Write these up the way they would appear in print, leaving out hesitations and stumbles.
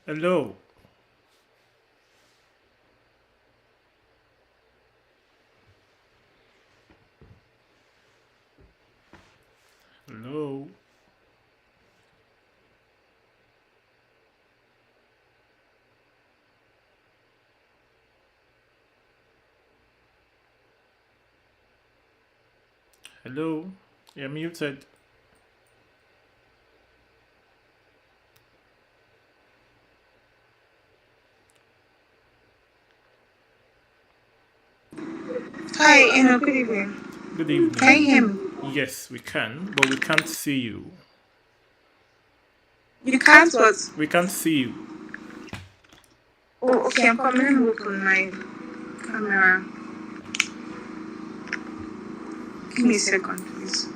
Hello. Hello. Hello. You're muted. Hi, good evening. Good Can you evening. hear me? Yes, we can, but we can't see you. You can't what? We can't see you. Oh, okay, I'm coming. Let me open my camera. Give me a second, please.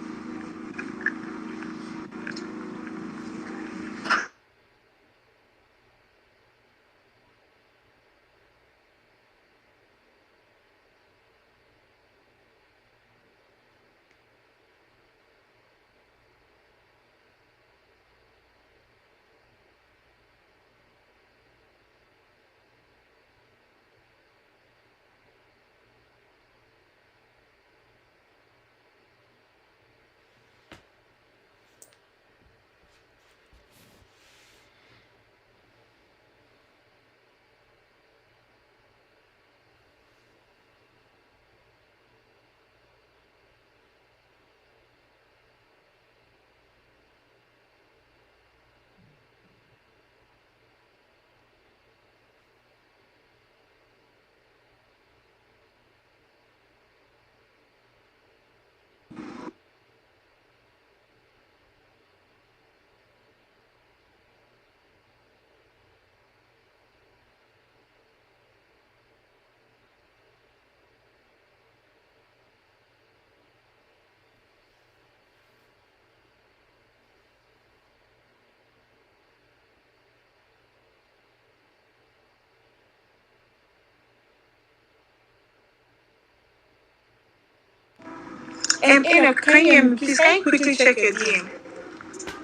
Can you hear me? Please, can you quickly check your DM?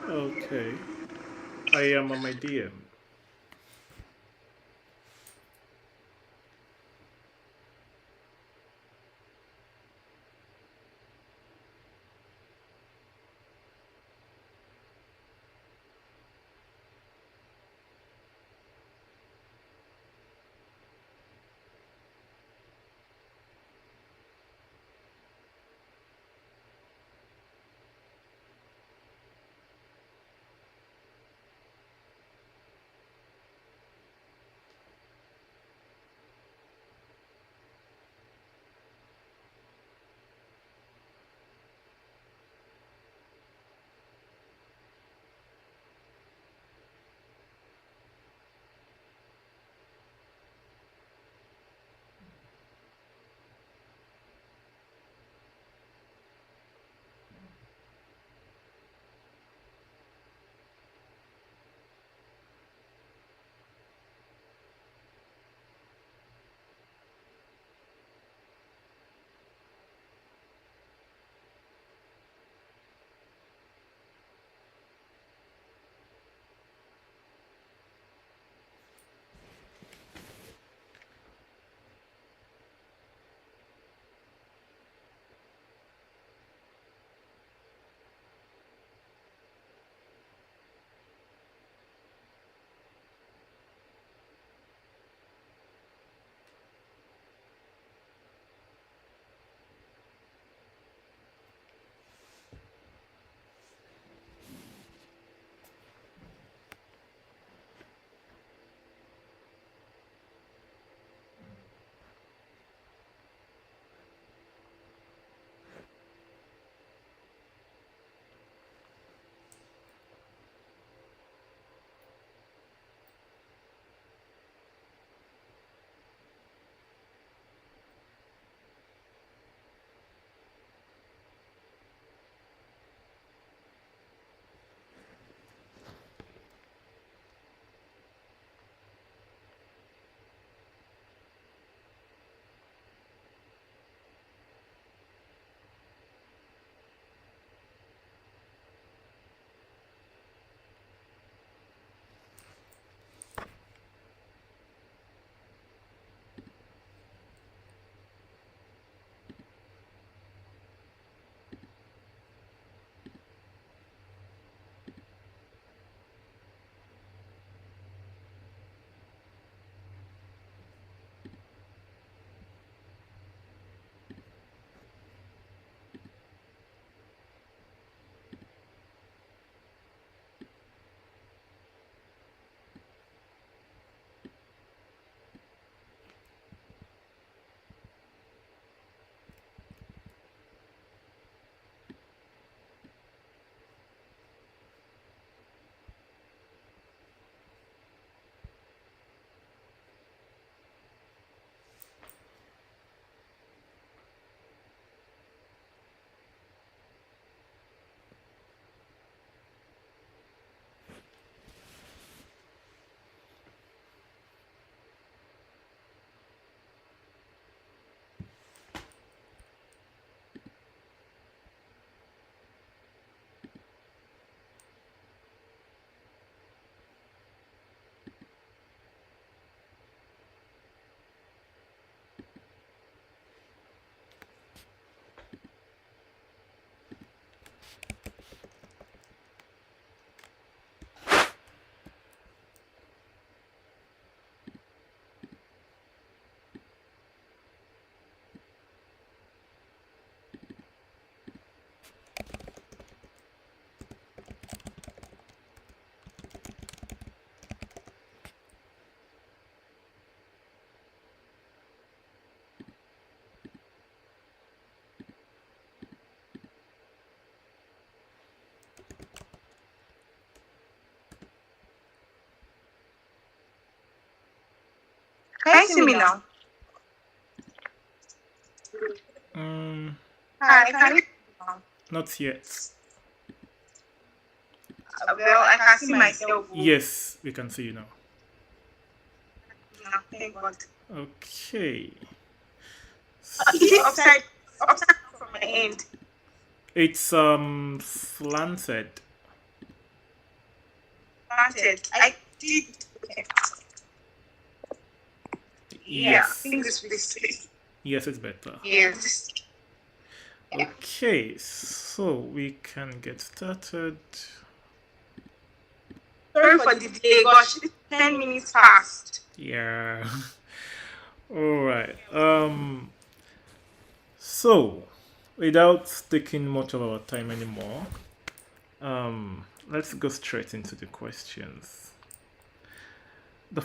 Okay. I am on my DM. Can you see me now? Hi, can you? Not yet. Well, I can see myself. Yes, we can see you now. Thank God. Okay. Is it upside down from my end? It's slanted. Planted. I did. Okay. Yeah, I think this is. Yes, it's better. Yes. Okay, so we can get started. Sorry for the delay. Gosh, 10 minutes past. Yeah. All right. So, without taking much of our time anymore, let's go straight into the questions. The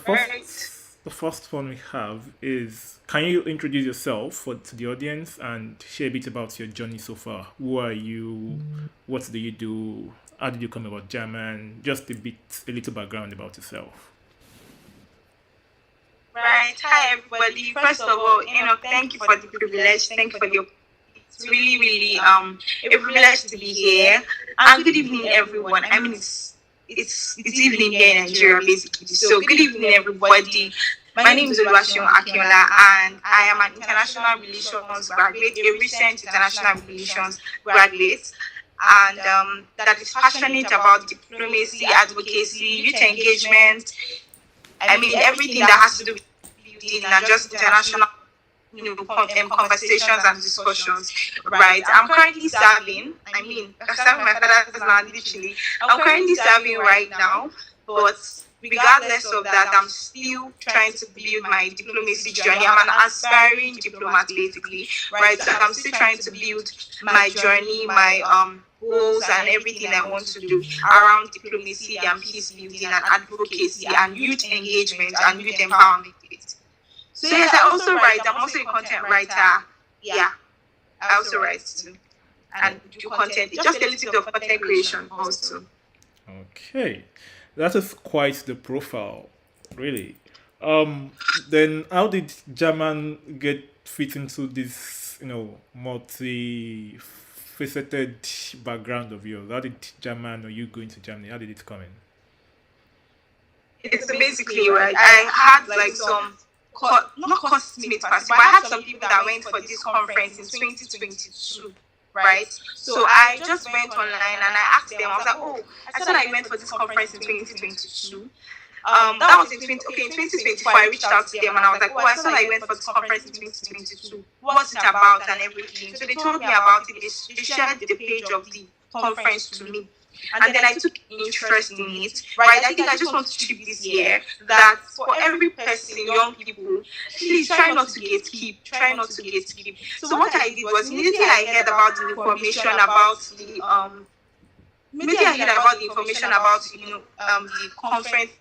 first one we have is: can you introduce yourself to the audience and share a bit about your journey so far? Who are you? What do you do? How did you come about German? Just a little background about yourself. Right. Hi, everybody. First of all, thank you for the privilege. Thank you for the. It's really a privilege to be here. And good evening, everyone. I mean, it's evening here in Nigeria, basically. So good evening, everybody. My name is Oluwaseun Akinola, and I am an international relations graduate, a recent international relations graduate, and that is passionate about diplomacy, advocacy, youth engagement. I mean, everything that has to do with building and just international conversations and discussions, right? I'm currently serving. I mean, I'm serving my father's land, literally. I'm currently serving right now, but regardless of that, I'm still trying to build my diplomacy journey. I'm an aspiring diplomat, basically, right? So I'm still trying to build my journey, my goals and everything I want to do around diplomacy and peace building and advocacy and youth engagement and youth empowerment. So yes, I also write. I'm also a content writer. Yeah, I also write too, and do content. Just a little bit of content creation also. Okay, that is quite the profile, really. Then how did German get fit into this, multi-faceted background of yours? How did German or you go into Germany? How did it come in? It's basically right. I had like some not classmates, but I had some people that went for this conference in 2022, right? So I just went online and I asked them. I was like, "Oh, I saw that you went for this conference in 2022." That was in 2024. I reached out to them and I was like, "Oh, I saw that you went for this conference in 2022. What's it about and everything?" So they told me about it. They shared the page of the conference to me. And then I took interest in it, right? I think I just want to chip this year that for every person, young people, please try not to gatekeep. Try not to gatekeep. So what I did was immediately I heard about the information about the conference.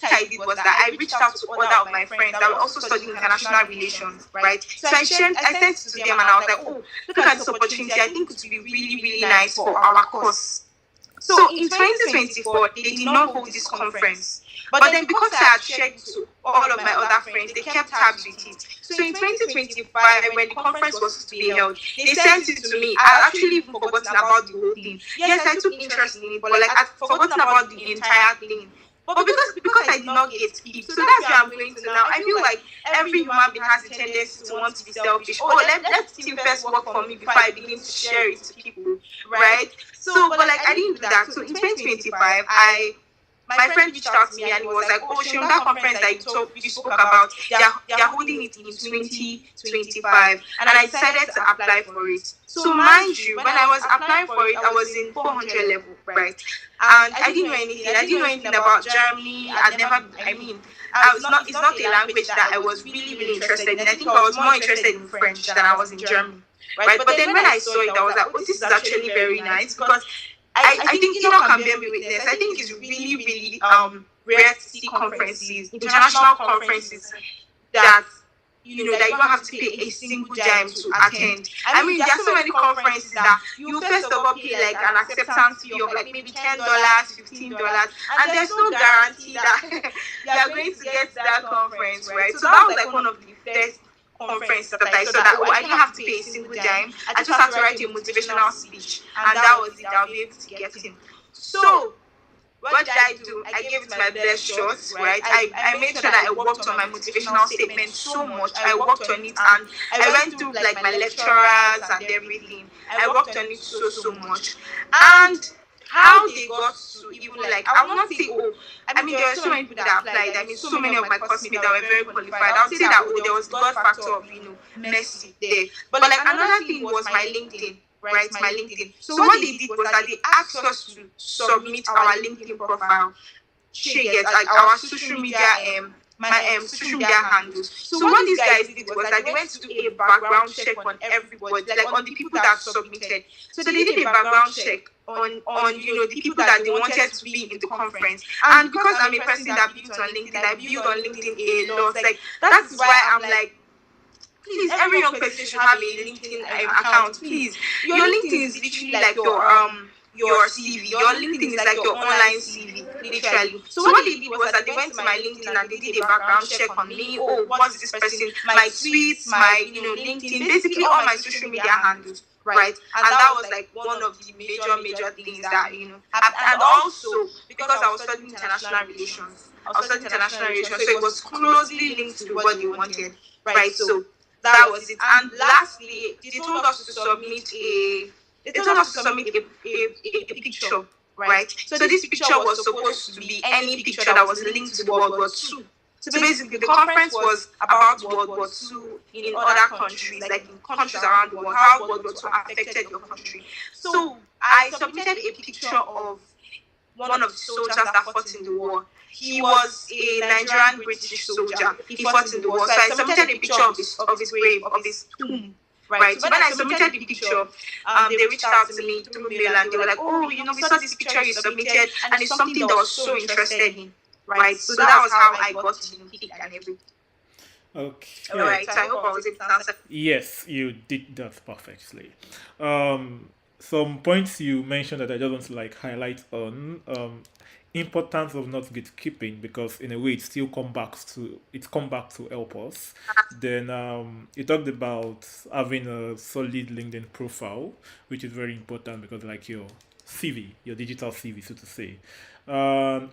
What I did was that I reached out to other of my friends that were also studying international relations, right? So I sent it to them and I was like, "Oh, look at this opportunity. I think it would be really nice for our course." So in 2024, they did not hold this conference. But then because I had checked to all of my other friends, they kept tabs with it. So in 2025, when the conference was to be held, they sent it to me. I actually even forgotten about the whole thing. Yes, I took interest in it, but like I'd forgotten about the entire thing. But because I did not gatekeep, so that's where I'm going to now. I feel like every human being has a tendency to want to be selfish. Oh, let the team first work for me before I begin to share it to people, right? So, but like I didn't do that. So in 2025, my friend reached out to me and he was like, "Oh, Shum, that conference that you spoke about, they're holding it in 2025." And I decided to apply for it. So mind you, when I was applying for it, I was in 400 level, right? And I didn't know anything. I didn't know anything about Germany. It's not a language that I was really interested in. I think I was more interested in French than I was in German, right? But then when I saw it, I was like, "Oh, this is actually very nice," because I think can bear me witness. I think it's really rare to see conferences, international conferences that that you don't have to pay a single dime to attend. I mean, there are so many conferences that you first of all pay like an acceptance fee of like maybe $10, $15, and there's no guarantee that you are going to get to that conference, right? So that was like one of the first conference that I saw that, oh, I didn't have to pay a single dime. I just had to write a motivational speech, and that was it. I'll be able to get in. So what did I do? I gave it my best shot, right? I made sure that I worked on my motivational statement so much. I worked on it, and I went through like my lecturers and everything. I worked on it so much. And how they got to even like, I will not say, oh, I mean, there were so many people that applied. I mean, so many of my classmates that were very qualified. I would say that, oh, there was God factor of, mercy there. But like another thing was my LinkedIn, right? My LinkedIn. So what they did was that they asked us to submit our LinkedIn profile, like our social media my social media handles. So what these guys did was that they went to do a background check on everybody, like on the people that submitted. So they did a background check on the people that they wanted to be in the conference. And because I'm a person that builds on LinkedIn, I build on LinkedIn a lot. Like that's why I'm like, please, every young person should have a LinkedIn account. Please, your LinkedIn is literally like your CV. Your LinkedIn is like your online CV, literally. So what they did was that they went to my LinkedIn and they did a background check on me. Oh, what's this person? My tweets, my LinkedIn, basically all my social media handles, right? And that was like one of the major things that happened. And also because I was studying international relations, so it was closely linked to what they wanted, right? So that was it. And lastly, they told us to submit a picture, right? So this picture was supposed to be any picture that was linked to World War II. So basically, the conference was about World War II in other countries, like in countries around the world, how World War II affected your country. So I submitted a picture of one of the soldiers that fought in the war. He was a Nigerian British soldier. He fought in the war. So I submitted a picture of his grave, of his tomb. Right. So when I submitted the picture, they reached out to me through mail and they were like, oh, we saw this picture you submitted and it's something that was so interested in. Right. So that was how I got to pick and everything. Okay. All right. So I hope I was able to answer. Yes, you did that perfectly. Some points you mentioned that I just want to like highlight on. Importance of not gatekeeping, because in a way it come back to help us. Then you talked about having a solid LinkedIn profile, which is very important because like your CV, your digital CV, so to say.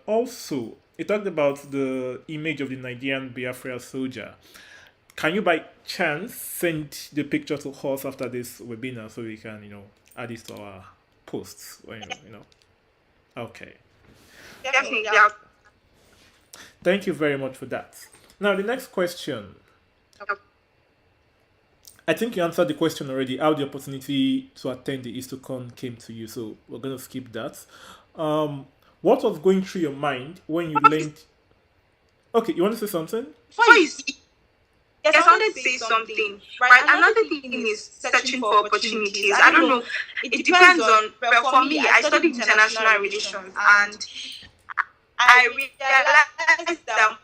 Also, you talked about the image of the Nigerian Biafra soldier. Can you by chance send the picture to us after this webinar so we can add it to our posts? Okay. Definitely, yeah. Thank you very much for that. Now, the next question. I think you answered the question already, how the opportunity to attend the Histocon came to you. So we're going to skip that. What was going through your mind when you learned... Okay, you want to say something? Yes, I wanted to say something. Right, another thing is searching for opportunities. I don't know. It depends on... Well, for me, I studied international relations and I realized that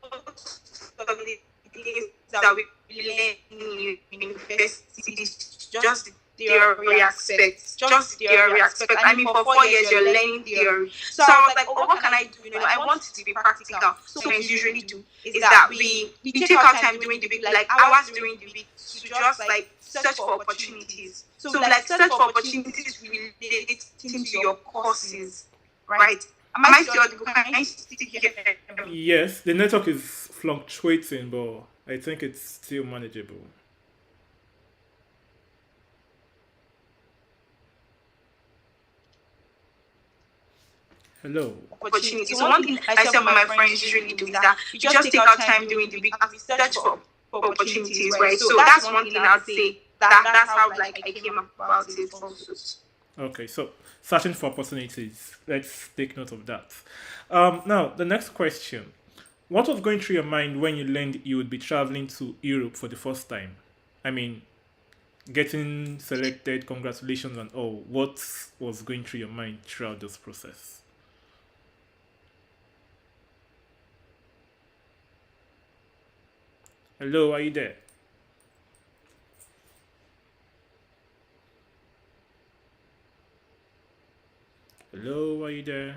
most of the things that we learn in university is just the theory aspect. I mean, for 4 years, you're learning theory. So I was like, oh, what can I do? I want it to be practical. So what we usually do is that we take our time during the week, like hours during the week, to just like search for opportunities. So like search for opportunities related to your courses, right? Am I still audible? Can I still hear me? Yes, the network is fluctuating, but I think it's still manageable. Hello. Opportunity. So one thing I tell my friends usually do is that you just take out time during the week and search for opportunities, right? So that's one thing I'd say. That's how like I came about it also. Okay, so searching for opportunities. Let's take note of that. Now, the next question. What was going through your mind when you learned you would be traveling to Europe for the first time? I mean, getting selected, congratulations and all. What was going through your mind throughout this process? Hello, are you there? Hello, are you there?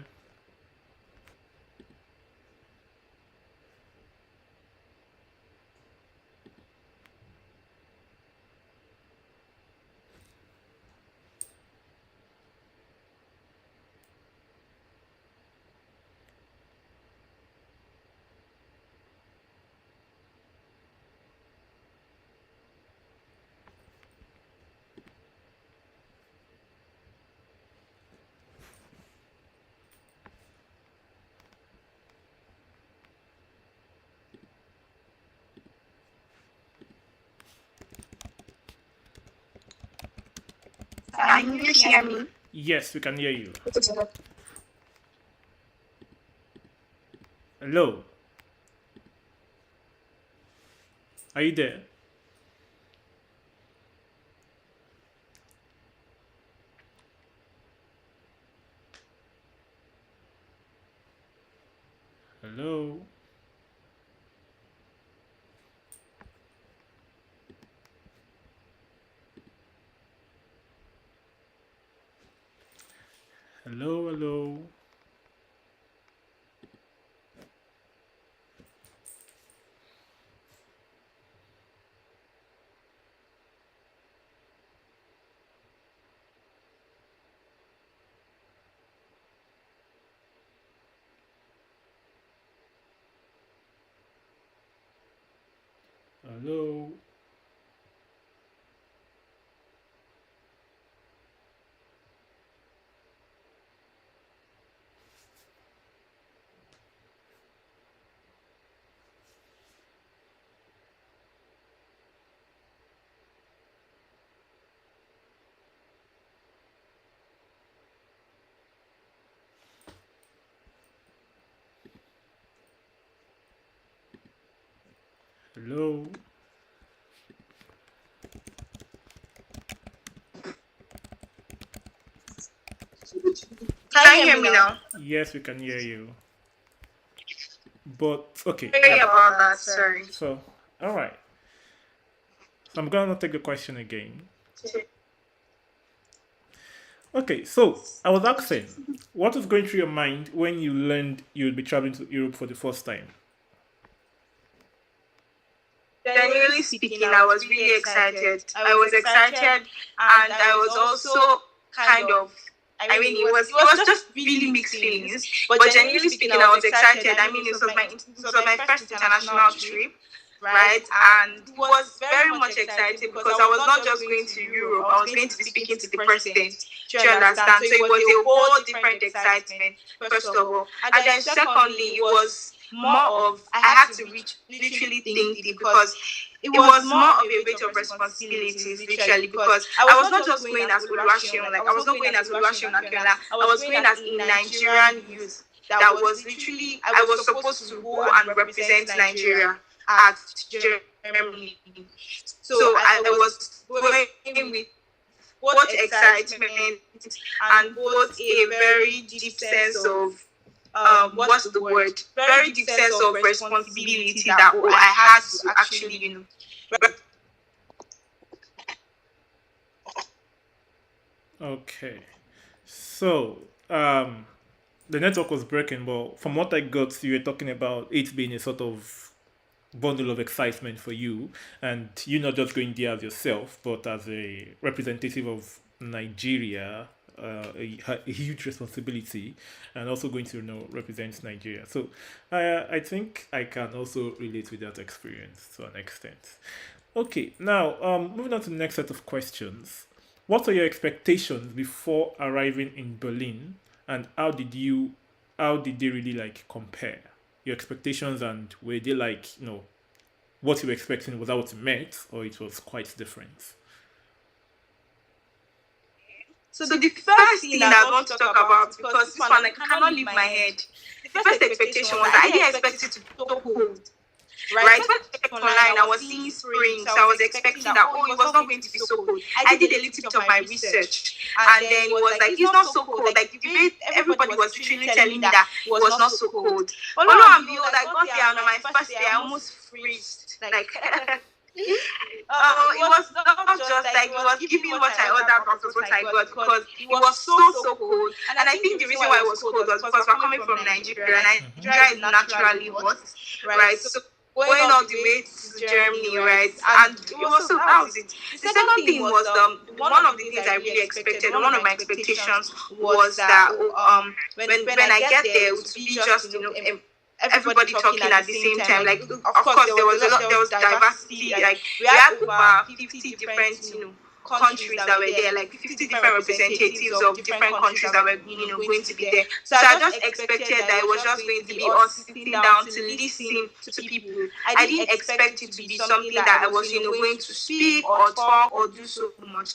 Can you hear me? Yes, we can hear you. Hello, are you there? Hello, hello, hello, hello, hello. Can you hear me now? Yes, we can hear you. But okay, Sorry about that. Sorry. so all right. So I'm gonna take the question again. Okay, so I was asking, what was going through your mind when you learned you would be traveling to Europe for the first time? Genuinely speaking, I was really excited. I was excited, and I was also kind of. I mean, it was just really mixed feelings. But genuinely speaking, I was excited. I mean, it was my first international trip, right? And it was very much exciting because I was not just going to Europe. I was going to be speaking to the president. Do you understand? So it was a whole different excitement. First of all, and then secondly, it was more of I had to literally think deep because it was more of a weight of responsibilities, literally, because I was not just going as Oluwaseun, like I was not going as Oluwaseun Akinola, I was going as a Nigerian youth that was literally I was supposed to go and represent Nigeria at Germany. So I was going with both excitement and both a very deep sense of what's the word? Very deep sense of responsibility that I had to actually, Okay, so the network was breaking, but from what I got, you were talking about it being a sort of bundle of excitement for you, and you not just going there as yourself, but as a representative of Nigeria, a huge responsibility, and also going to represent Nigeria. So I think I can also relate with that experience to an extent. Okay, now moving on to the next set of questions. What are your expectations before arriving in Berlin, and how did they really like compare your expectations, and were they like what you were expecting was that what you met, or it was quite different? So the first thing that I want to talk about, because this one I cannot leave my head, the first expectation was that I didn't expect it to be so cold. right? When I checked online, I was seeing spring, so I was expecting that, oh, it was not going to be so cold. I did a little bit of my research, and then it was like, it's not so cold. Like, the way everybody was literally telling me that it was not so cold. But lo and behold, I got there, and on my first day, I almost freezed. Like, it was not just like, it was giving what I ordered versus what I got, because it was so cold. And I think the reason why it was cold was because we're coming from Nigeria, and Nigeria is naturally hot, right? So going all the way to Germany, right? And it was so, that was it. The second thing was, one of the things I really expected, one of my expectations was that, when I get there, it would be just, everybody talking at the same time. Like, of course, there was diversity. Like, we had over 50 different, countries that were there, like 50 different representatives of different countries that were, going to be there. So I just expected that it was just going to be us sitting down to listen to people. I didn't expect it to be something that I was, going to speak or talk or do so much.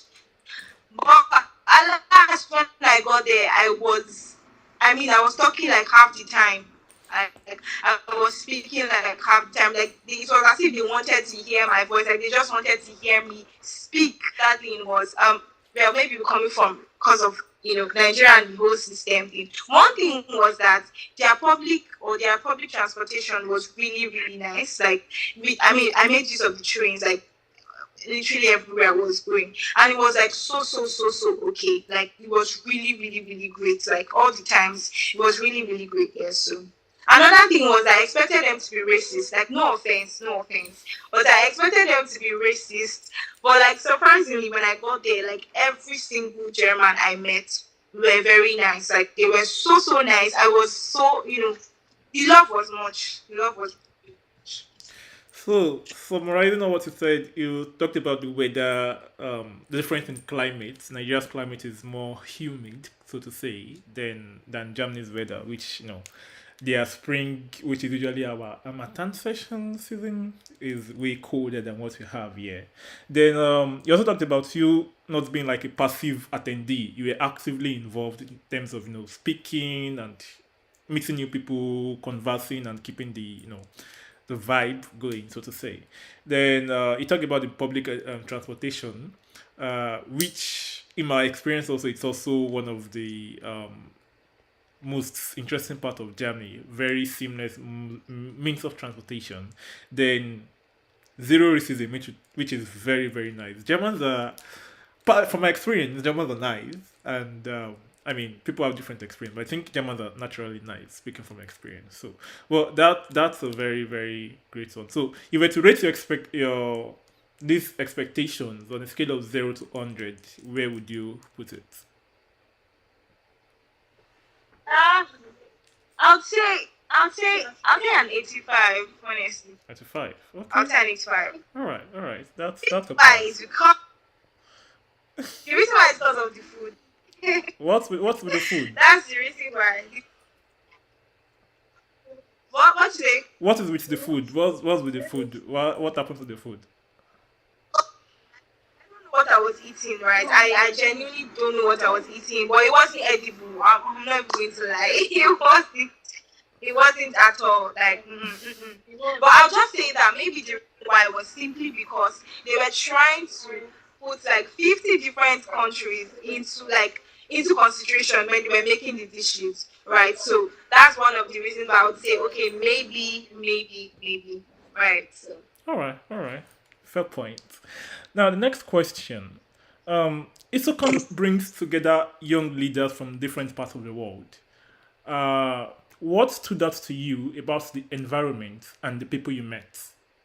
But alas, when I got there, I was talking like half the time. I was speaking like half the time. Like, it was as if they wanted to hear my voice. Like, they just wanted to hear me speak. That thing was well, maybe coming from because of Nigeria and the whole system thing. One thing was that their public transportation was really, really nice. Like, I made use of the trains. Like, literally everywhere I was going, and it was like so okay. Like, it was really, really, really great. Like, all the times it was really, really great. Yeah. So another thing was, I expected them to be racist. Like, no offense, but I expected them to be racist. But, like, surprisingly, when I got there, like, every single German I met were very nice. Like, they were so nice. I was so, the love was much. The love was. So, summarizing on what you said, you talked about the weather, the difference in climate. Nigeria's climate is more humid, so to say, than Germany's weather, which, their spring, which is usually our Harmattan session season, is way colder than what we have here. Then you also talked about you not being like a passive attendee. You were actively involved in terms of speaking and meeting new people, conversing, and keeping the vibe going, so to say. Then you talked about the public transportation, which in my experience also, it's also one of the most interesting part of Germany. Very seamless means of transportation. Then zero racism, which is very, very nice. Germans are, from my experience, Germans are nice, and people have different experience, but I think Germans are naturally nice, speaking from experience. So, well, that's a very, very great one. So, if you were to rate your these expectations on a scale of 0 to 100, where would you put it? Uh, I'll say an 85. Honestly, 95. Okay. I'll say an 85. All right. That's a Why? pass. It's because the reason why is because of the food. What's with the food? That's the reason why. What you say? What is with the food? What's with the food? What happened to the food? What I was eating, right? I genuinely don't know what I was eating, but it wasn't edible. I'm not going to lie. It wasn't at all. Like, but I'll just say that maybe the reason why was simply because they were trying to put like 50 different countries into consideration when they were making the dishes, right? So that's one of the reasons why I would say, okay, maybe, right? So. All right. Fair point. Now, the next question. Histocon brings together young leaders from different parts of the world. What stood out to you about the environment and the people you met?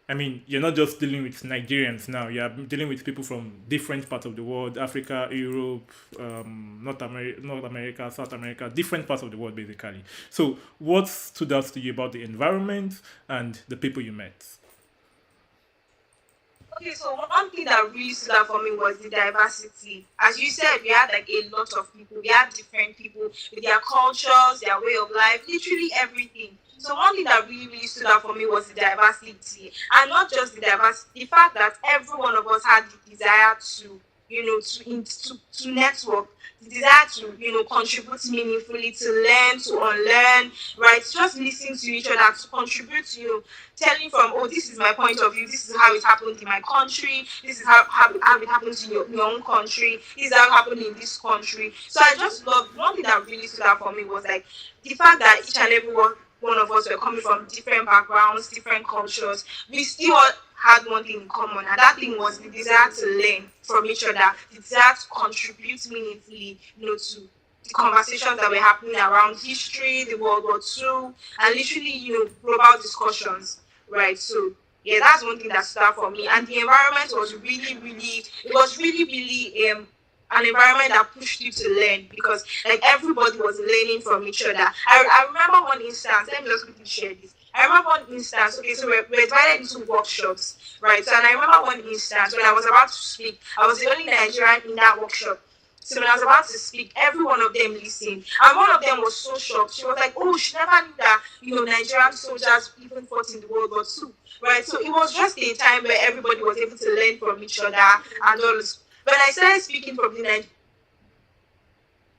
I mean, you're not just dealing with Nigerians now. You're dealing with people from different parts of the world: Africa, Europe, North America, South America, different parts of the world, basically. So, what stood out to you about the environment and the people you met? Okay, so one thing that really stood out for me was the diversity. As you said, we had like a lot of people. We had different people with their cultures, their way of life, literally everything. So one thing that really, really stood out for me was the diversity. And not just the diversity, the fact that every one of us had the desire to to network, the desire to contribute meaningfully, to learn, to unlearn, right? Just listen to each other, to contribute, telling from, oh, this is my point of view, this is how it happened in my country, this is how it happens in your own country, this is how it happened in this country. So I just love, one thing that really stood out for me was like the fact that each and every one of us were coming from different backgrounds, different cultures. We still all had one thing in common, and that thing was the desire to learn from each other, the desire to contribute meaningfully, to the conversations that were happening around history, the World War II, and literally, global discussions, right? So yeah, that's one thing that stood out for me. And the environment was really, really, it was really, really an environment that pushed you to learn, because like everybody was learning from each other. I remember one instance, let me just quickly share this. I remember one instance, okay, so we're divided into workshops, right? So, and I remember one instance when I was about to speak, I was the only Nigerian in that workshop. So when I was about to speak, every one of them listened. And one of them was so shocked. She was like, oh, she never knew that, Nigerian soldiers even fought in the World War II. Right? So it was just a time where everybody was able to learn from each other and all this. When I started speaking from the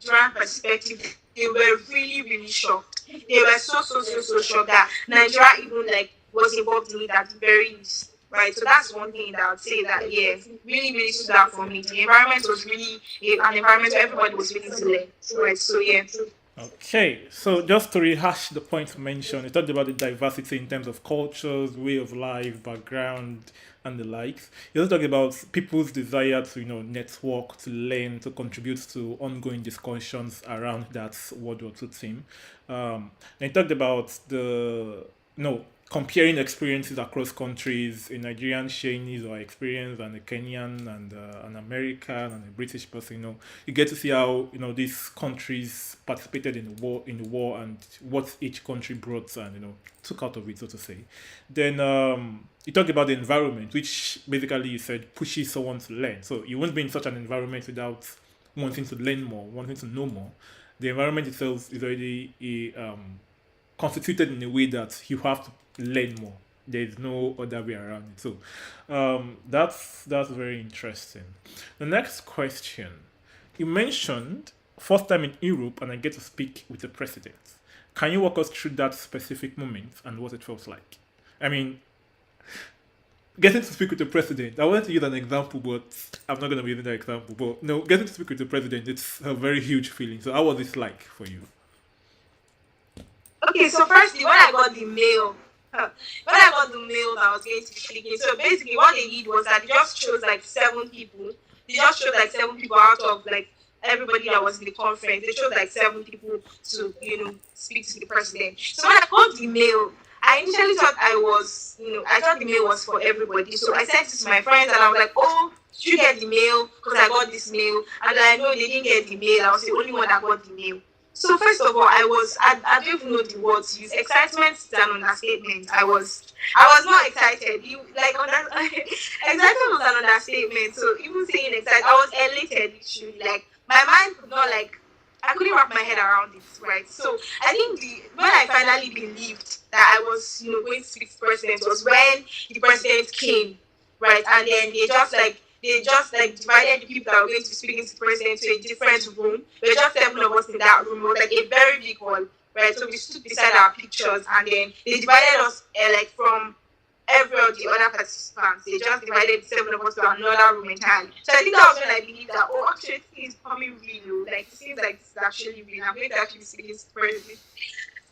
Nigerian perspective, they were really, really shocked. They were so shocked that Nigeria even like was involved in it at the very least. Right, so that's one thing that I would say that really, really stood out for me. The environment was really an environment where everybody was willing to learn. Right, so yeah. Okay, so just to rehash the points mentioned, you talked about the diversity in terms of cultures, way of life, background, and the likes. You also talked about people's desire to, network, to learn, to contribute to ongoing discussions around that World War II theme. And you talked about comparing experiences across countries, a Nigerian sharing his or experience, and a Kenyan and an American and a British person. You get to see how these countries participated in the war and what each country brought and took out of it, so to say. Then you talked about the environment, which basically you said pushes someone to learn. So you won't be in such an environment without wanting to learn more, wanting to know more. The environment itself is already constituted in a way that you have to learn more. There's no other way around it. So that's very interesting. The next question. You mentioned first time in Europe and I get to speak with the president. Can you walk us through that specific moment and what it felt like? I mean, getting to speak with the president, I wanted to use an example, but I'm not going to be using that example. But no, getting to speak with the president, it's a very huge feeling. So how was it like for you? Okay, so firstly, when I got the mail, that I was going to be speaking, so basically what they did was that they just chose like 7 people. They just chose like 7 people out of like everybody that was in the conference. They chose like 7 people to, speak to the president. So when I got the mail, I initially thought I thought the mail was for everybody. So I sent it to my friends and I was like, oh, did you get the mail? Because I got this mail. And I know they didn't get the mail. I was the only one that got the mail. So first of all, I don't even know the words to use. Excitement is an understatement. I was not excited. Excitement was an understatement. So even saying excited, I was elated. Literally, like my mind could not I couldn't wrap my head around it. Right. So I think when I finally believed that I was going to speak to the president was when the president came. Right, and then they just divided the people that were going to be speaking to the president to a different room. There were just 7 of us in that room. It was like a very big hall, right? So we stood beside our pictures, and then they divided us from every of the other participants. They just divided the 7 of us to another room entirely. So I think that was when I believed that, oh, actually, this is becoming real. Like, it seems like this is actually real. I'm going to actually be speaking to the president.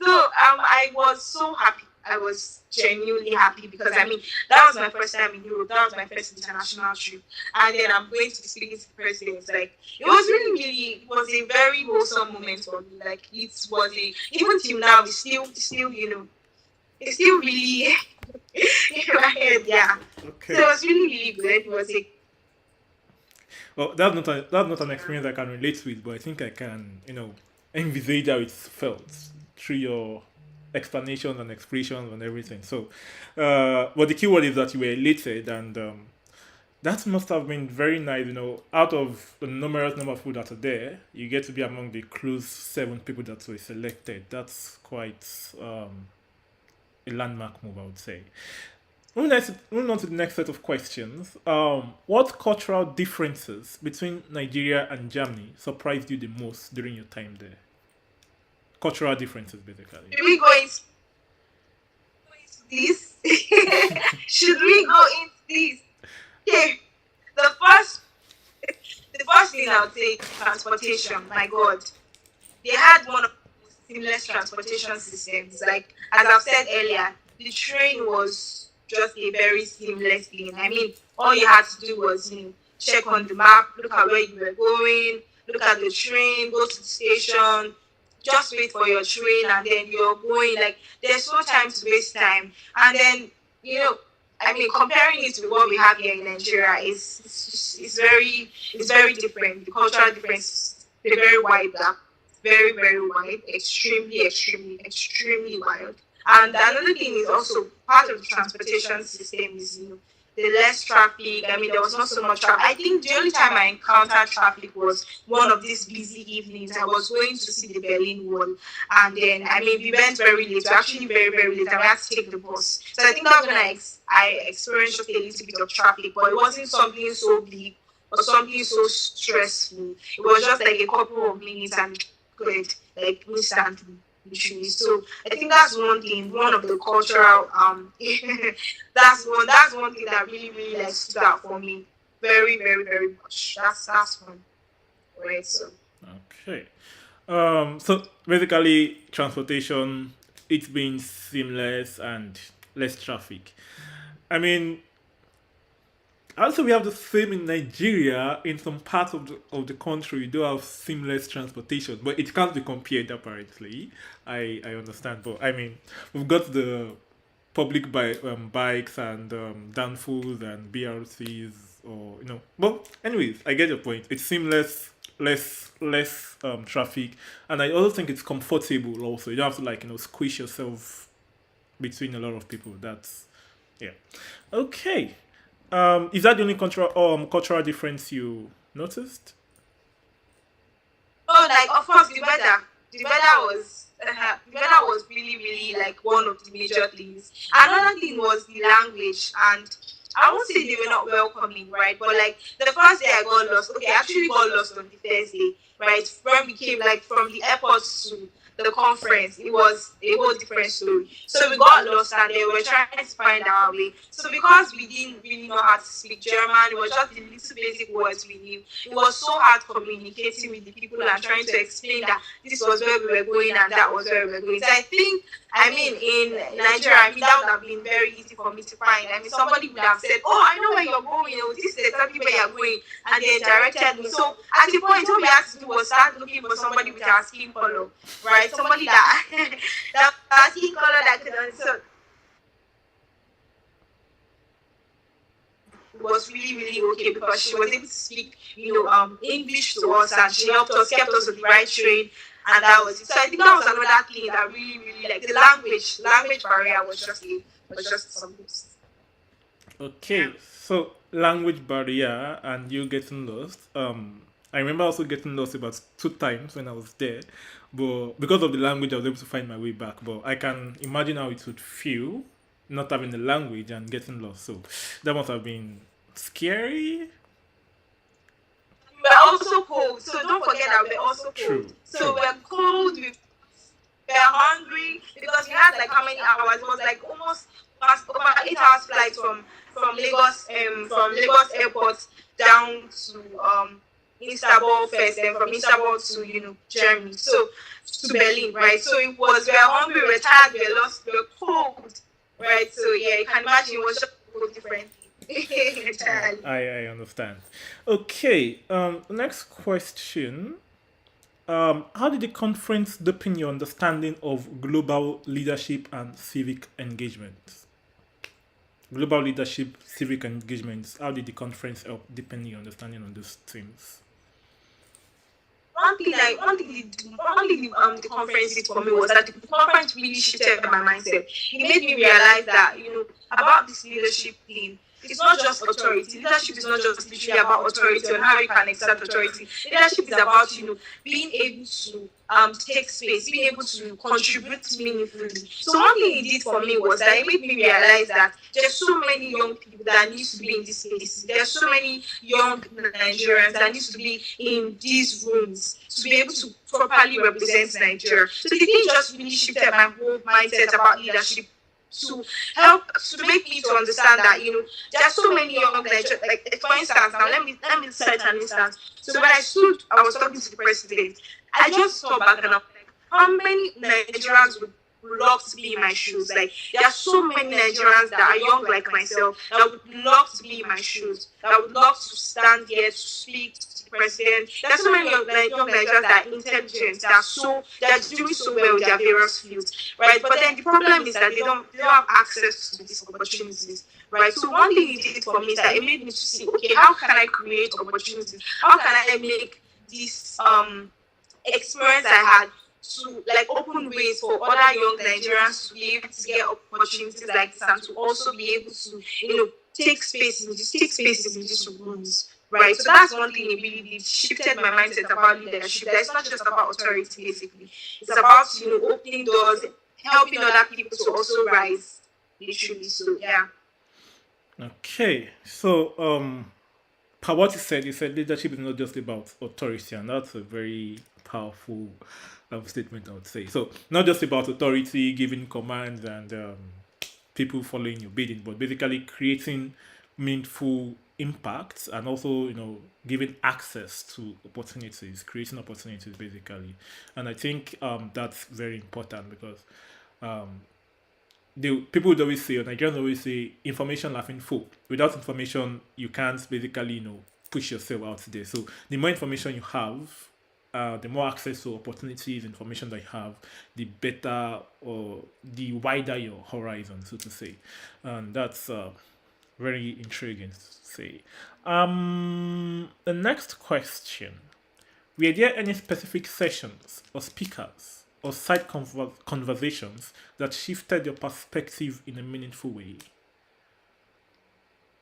So I was so happy. I was genuinely happy because that was my first time in Europe. That was my first international trip, and then I'm going to be speaking to the president. Like it was it was a very wholesome moment for me. Like it was even till now, it's still it's still really in my head. Yeah. Okay. So it was really good. It was Well, that's not an experience I can relate with, but I think I can envisage how it felt through your explanations and expressions and everything. So, but the key word is that you were elated, and that must have been very nice. Out of the numerous number of people that are there, you get to be among the close 7 people that were selected. That's quite a landmark move, I would say. Moving on to the next set of questions. What cultural differences between Nigeria and Germany surprised you the most during your time there? Cultural differences, basically. Should we go into this? Should we go into this? Okay. The first the first thing I would say, transportation. My God, they had one of the most seamless transportation systems. Like as I've said earlier, the train was just a very seamless thing. I mean, all you had to do was check on the map, look at where you were going, look at the train, go to the station, just wait for your train, and then you're going. Like there's no time to waste time. And then you know, I mean, comparing it with what we have here in Nigeria is very different. The cultural difference is a very wide gap, very wide, extremely wide. And another thing is also part of the transportation system is the less traffic. I mean, there was not so much traffic. I think the only time I encountered traffic was one of these busy evenings. I was going to see the Berlin Wall, and then I mean, we went very late. We actually very late, and we had to take the bus. So I think that's when I experienced just a little bit of traffic, but it wasn't something so big or something so stressful. It was just like a couple of minutes and good, like instantly. Literally. So I think that's one thing, one of the cultural that's one thing that really like stood out for me very much. That's one. Right. So Okay. So basically, transportation, it's been seamless and less traffic. I mean, also we have the same in Nigeria. In some parts of the country, we do have seamless transportation, but it can't be compared. Apparently, I understand, but I mean, we've got the bikes and danfos and BRCs, or But anyways, I get your point. It's seamless, less traffic, and I also think it's comfortable. Also, you don't have to squish yourself between a lot of people. That's yeah. Okay. Is that the only cultural difference you noticed? oh, like of course the weather was really like one of the major things. Another thing was the language, and I won't say they were not welcoming, right? But like the first day I got lost, okay, I actually got lost on the first day, right? When we came like from the airport to the conference, it was a whole different story. So we got lost and they were trying to find our way. So because we didn't really know how to speak German, it was just the little basic words we knew. It was so hard communicating with the people and trying to explain that this was where we were going and that was where we were going. So I think, I mean, in Nigeria, I mean, that would have been very easy for me to find. I mean, somebody would have said, "Oh, I know where you're going. This is exactly where you're going," and they directed me. So at the point, what we had to do was start looking for somebody with our skin color, right? Somebody that that our skin color that could answer. Was really okay because she was able to speak, English to us, and she helped us, kept us on the right train, and that was it. So I think that was another thing that really like the language barrier was just something. Okay, so language barrier and you getting lost. I remember also getting lost about 2 times when I was there, but because of the language, I was able to find my way back. But I can imagine how it would feel not having the language and getting lost. So that must have been scary. We're also cold, so don't forget that we're also cold. True. So we're cold, we're hungry because we had like how many hours? It was like almost past over 8 hours flight from Lagos airport down to Istanbul first, then from Istanbul to Germany. So to Berlin, right? So it was, we're hungry, we're tired, we're lost, we're cold, right? So yeah, you can imagine it was just a whole different thing. Entirely. I understand. Okay. Next question. How did the conference deepen your understanding of global leadership and civic engagement? Global leadership, civic engagements. How did the conference help deepen your understanding on those themes? The conference did for me was that the conference really shifted my mindset. It made me realize that about this leadership thing, it's not just authority. Leadership is not just literally about authority and how you can exert authority. Leadership is about, being able to take space, being able to contribute meaningfully. So one thing it did for me was that it made me realize that there's so many young people that need to be in this space. There's so many young Nigerians that need to be in these rooms to be able to properly represent Nigeria. So the thing just really shifted my whole mindset about leadership to help to make me to understand that there are so many young Nigerians. Like for instance, now let me cite an instance. So when I was talking to the president. I just thought back and I'm like, how many Nigerians would love to be in my shoes? Like, there are so many Nigerians that are young like myself that would love to be in my shoes, that would love to stand here to speak to the president. There are so many young Nigerians that are intelligent, they're doing so well in their various fields, right? But then the problem is that they don't have access to these opportunities. Right. So one thing it did for me is that it made me to see, okay, how can I create opportunities? How can I make this experience I had to open ways for other young Nigerians to be able to get opportunities like this and to also be able to take spaces in these rooms. Right. So that's one thing it really did. Shifted my mindset about leadership. That it's not just about authority basically. It's about opening doors, helping other people to also rise. Literally. So yeah. Okay. So per what you said leadership is not just about authority, and that's a very powerful statement, I would say. So not just about authority, giving commands and people following your bidding, but basically creating meaningful impacts and also giving access to opportunities, creating opportunities basically. And I think that's very important because people would always say, or Nigerians always say, information laughing full. Without information, you can't basically push yourself out there. So the more information you have, the more access to opportunities, information that you have, the better or the wider your horizon, so to say. And that's very intriguing to say. The next question. Were there any specific sessions or speakers or side conversations that shifted your perspective in a meaningful way?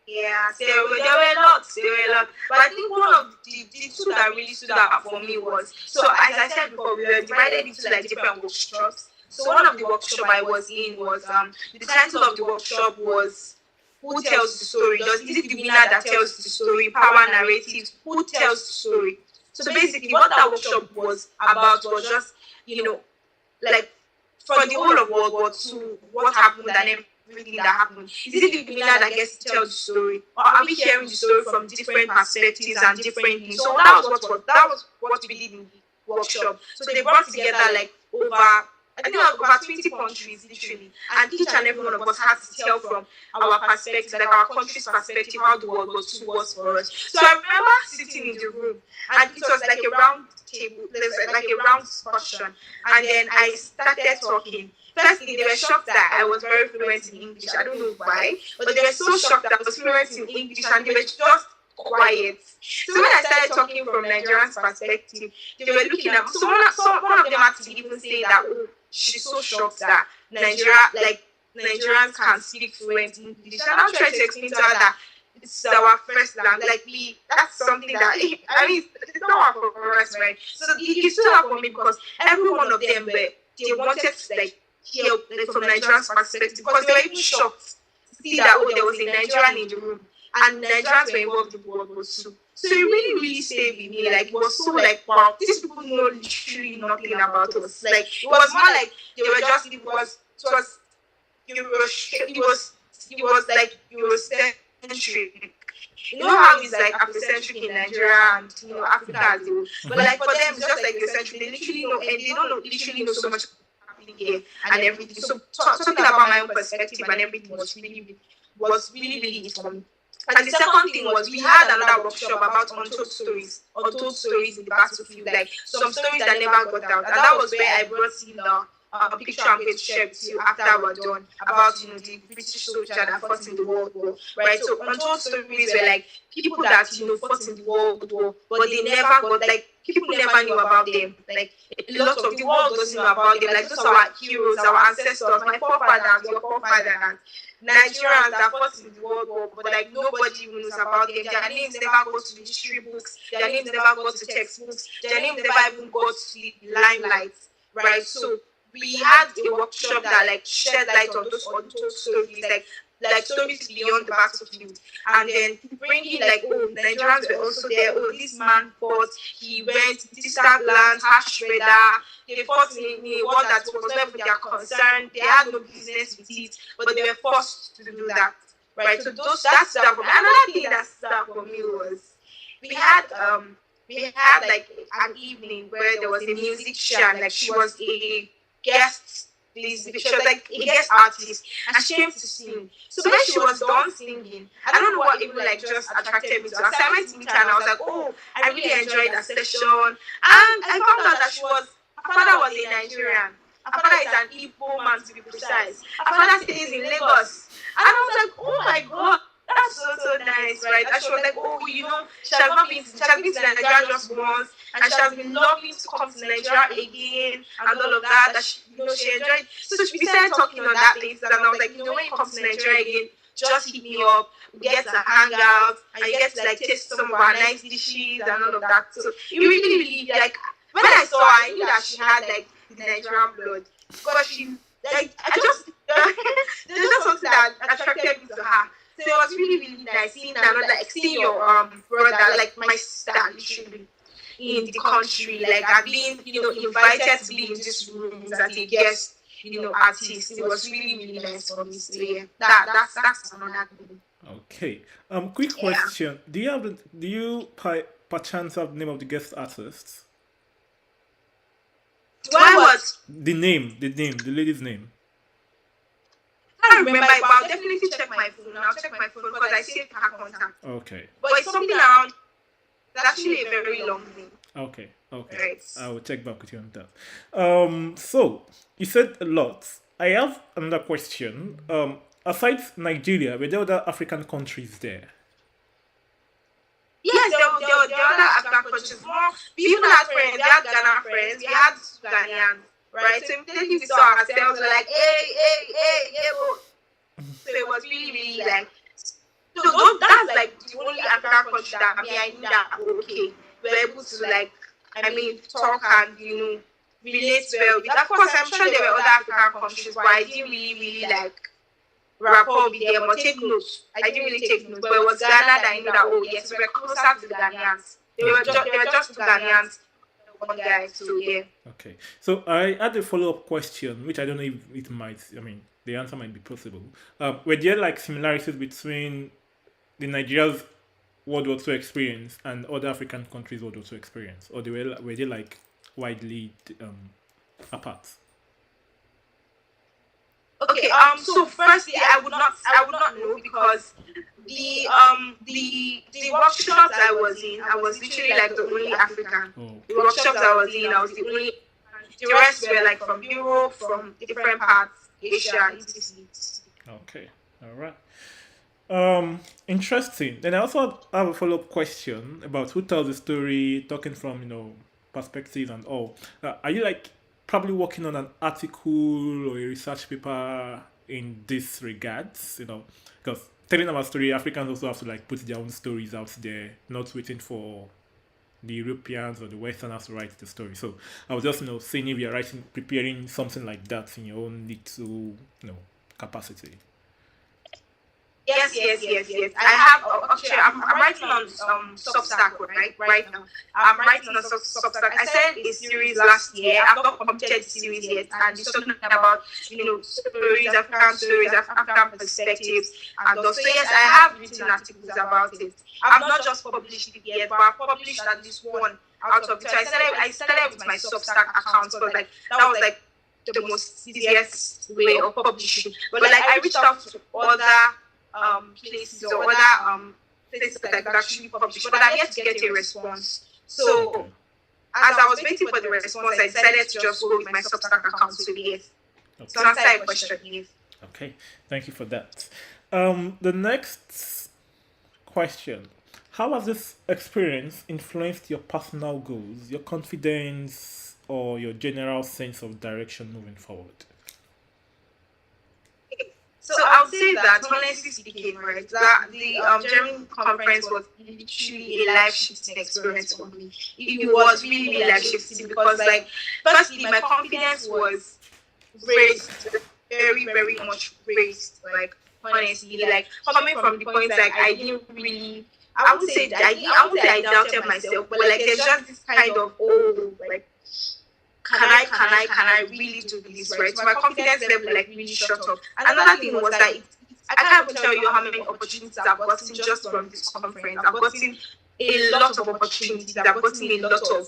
Yeah, there were lots. But I think one of the two that really stood out for me was, so as I said before, we were divided into different workshops. So one of the workshops I was in was the title of the workshop was Who Tells the Story? Is it the winner that tells the story? Power narratives. Who tells the story? So basically what that workshop was about was just, for the whole of World War II, what happened and everything that happened. Is it the winner that gets to tell the story, or are we hearing the story from different perspectives and different things? So that was what we did in the workshop. So they brought together over 20 countries literally, and each and every one of us had to tell from our perspective, our country's perspective, how the World War II was for us. So I remember sitting in the room, and it was like a round table, there was like a round discussion, and then I started talking. Firstly, they were shocked that I was very fluent in English. I don't know why, but they were so shocked that I was fluent in English, and they were just quiet. So when I started talking from Nigerian's perspective, they were looking at me. So one of them actually even say that, oh, she's so shocked that Nigerians can speak fluent English. And I'm trying to explain to her that it's our first language. That's something that, it's not for us, right? So it stood out for me because every one of them they wanted to hear from Nigerian's perspective, because they were even shocked to see that, oh, there was a Nigerian in the room and Nigerians were involved in World War II. So it really, really stayed with me. It was so wow, these people know literally nothing about us. It was more they were just, it was Eurocentric. You know how it's Afrocentric in Nigeria and Africa as a whole. But for them, it's just Eurocentric. They literally know, and they don't literally know so much happening here and everything. So talking about my own perspective and everything was really, really it for me. And the second thing was, we had another workshop about untold stories in the battlefield, some stories that never got out. And that was where I brought in picture I'm going to share with you after we're done about the British soldier that fought in the World War, right? So untold stories were like people that fought in the World War, but they never got like people never knew about them. Like a lot of the world doesn't know about them. Like those are our heroes, our ancestors, my forefathers, your forefathers. Nigerians that fought in the World War, but like nobody even knows about them. Their names never go to the history books. Their names never go to textbooks. Their names never even go to the limelight, right? So we had a workshop that like shed light on those untold stories, like stories beyond the battlefield, and then bringing like, oh, Nigerians were also there. Oh, this man fought. He went distant lands, harsh weather. They fought in a war that was not for their concern. They had no business with it, but they were forced to do that, right? So that's stuff. Another thing that stuck for me was we had like an evening where there was a musician, like she was a guest. She was like a guest artist, and she came to sing. So when she was done singing, I don't know what even like just attracted me to her. So I went to meet her and I was like, oh, I really enjoyed that session. And I found out that her father was a Nigerian. Her father is an Igbo man, to be precise. Her father stays in Lagos. And I was like, oh my God, that's so nice, right? And she was like, oh, she has been to Nigeria just once, and she has been longing to come to Nigeria again, and all of that. That she enjoyed. So we started talking on that basis, and I was like, when you come to Nigeria again, just hit me up. We get to hang out, and you get to like taste some of our nice dishes and all of that. So it really like when I saw her, I knew that she had like the Nigerian blood, because she like there's just something that attracted me to her. So it was really nice seeing seeing your brother, like my sister, literally in the country. Like I've been, invited to be in this room as a guest, artist. It was really nice for me. So yeah, that's another thing. Okay. Quick question. Do you perchance have the name of the guest artist? Why was The lady's name. I can't remember it, but I'll definitely check my phone. I'll check my phone because I saved her contact. Okay. But it's something around. It's actually a very long name. Okay. Right. I will check back with you on that. So you said a lot. I have another question. Aside Nigeria, were there other African countries there? Yes, there were other African countries. We even had friends. We had Ghana friends. We had Ghanaians. Right, so immediately we saw ourselves, we're like, hey. So it was really like, so that's like the only African country that I knew that okay, we're able to like, talk and relate well with. Of course, I'm sure there were other African countries, but I didn't really like rapport with them or take notes. I didn't really take notes, but it was Ghana that I knew that yes, we were closer to the Ghanaians. They were just two Ghanaians. One guy, so yeah. Okay, so I had a follow-up question, which I don't know if it might. The answer might be possible. Were there like similarities between the Nigeria's World War II experience and other African countries' World War II experience, or were they like widely apart? Okay. So firstly, I would not know because the workshops I was literally like the only African. Oh. The workshops I was the only. The rest were like from Europe, from different parts, Asia, etc. Okay, all right. Interesting. Then I also have a follow-up question about who tells the story, talking from perspectives and all. Are you like probably working on an article or a research paper in this regards? Because telling our story, Africans also have to like put their own stories out there, not waiting for the Europeans or the Westerners to write the story. So I was just saying if you're preparing something like that in your own little capacity. Yes. I have actually. I'm writing on Substack right now. I'm writing on Substack. I sent a series last year. I've not completed the series yet, and it's talking about stories, African perspectives, and also yes, I have written articles about it. I've not just published it yet, but I've published at least one out of it. So I started with my Substack account, so like that was like the most easiest way of publishing. But like I reached out to other places or other places that could actually publish, but I'm yet to get a response. So as I was waiting for the response, I decided to just go with my Substack account. So yes. Okay. So answer your question, yes. Okay, thank you for that. The next question: how has this experience influenced your personal goals, your confidence, or your general sense of direction moving forward? So I'll say that, honestly speaking, right, that the German conference was literally a life shifting experience for me. It was really life shifting because, like, firstly, my confidence was raised, very, very much raised. Like, honestly, like, coming from the point, like, I didn't really. I wouldn't say I doubted myself, but like there's just this kind of, oh, like, can I really do this, right? So my confidence level like really shot up. Another thing was that I can't even tell you how many opportunities I've gotten just from this conference. I've gotten a lot of opportunities. I've gotten a lot of,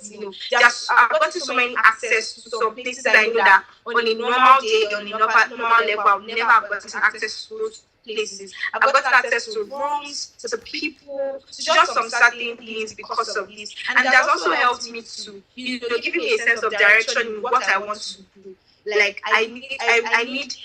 I've gotten so many access to some places I know that on a normal day, on a normal level, I would never have gotten access to those places. I've gotten access to rooms, to people, to just some certain things because of this. And it has also helped me to, give me a sense of direction in what I want to do. Like, I need